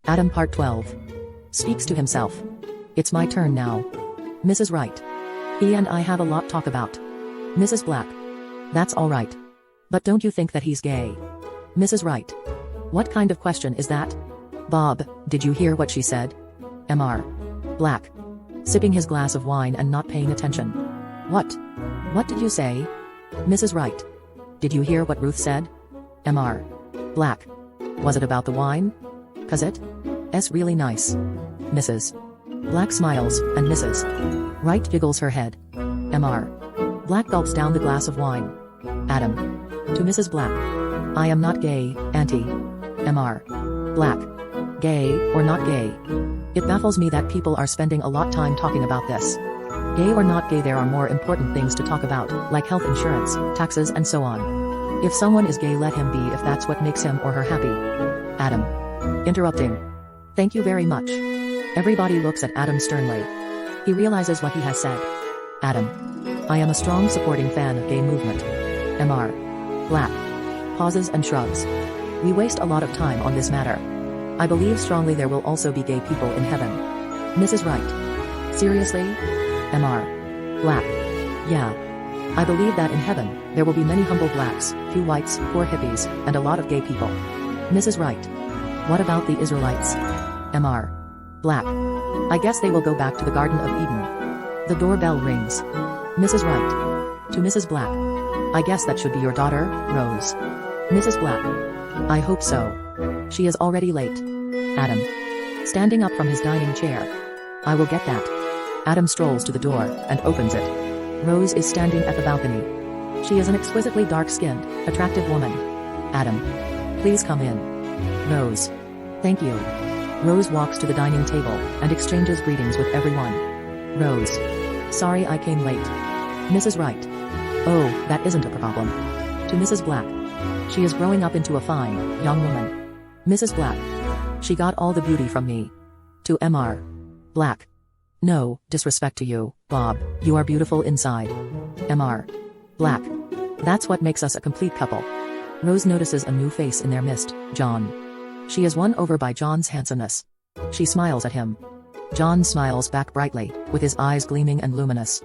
Adam Part 12. Speaks to himself. It's my turn now. Mrs. Wright. He and I have a lot talk about. Mrs. Black. That's alright. But don't you think that he's gay? Mrs. Wright. What kind of question is that? Bob, did you hear what she said? Mr. Black. Sipping his glass of wine and not paying attention. What did you say? Mrs. Wright. Did you hear what Ruth said? Mr. Black. Was it about the wine? 'Cause it's really nice. Mrs. Black smiles, and Mrs. Wright jiggles her head. Mr. Black gulps down the glass of wine. Adam. To Mrs. Black. I am not gay, Aunty. Mr. Black. Gay, or not gay? It baffles me that people are spending a lot time talking about this. Gay or not gay, there are more important things to talk about, like health insurance, taxes and so on. If someone is gay, let him be if that's what makes him or her happy. Adam. Interrupting. Thank you very much. Everybody looks at Adam sternly. He realizes what he has said. Adam. I am a strong supporting fan of gay movement. Mr. Black. Pauses and shrugs. We waste a lot of time on this matter. I believe strongly there will also be gay people in heaven. Mrs. Wright. Seriously? Mr. Black. Yeah. I believe that in heaven, there will be many humble blacks, few whites, poor hippies, and a lot of gay people. Mrs. Wright. What about the Israelites? Mr. Black. I guess they will go back to the Garden of Eden. The doorbell rings. Mrs. Wright. To Mrs. Black. I guess that should be your daughter, Rose. Mrs. Black. I hope so. She is already late. Adam. Standing up from his dining chair. I will get that. Adam strolls to the door, and opens it. Rose is standing at the balcony. She is an exquisitely dark-skinned, attractive woman. Adam. Please come in. Rose. Thank you. Rose walks to the dining table, and exchanges greetings with everyone. Rose. Sorry I came late. Mrs. Wright. Oh, that isn't a problem. To Mrs. Black. She is growing up into a fine, young woman. Mrs. Black. She got all the beauty from me. To Mr. Black. No disrespect to you, Bob, you are beautiful inside. Mr. Black. That's what makes us a complete couple. Rose notices a new face in their midst, John. She is won over by John's handsomeness. She smiles at him. John smiles back brightly, with his eyes gleaming and luminous.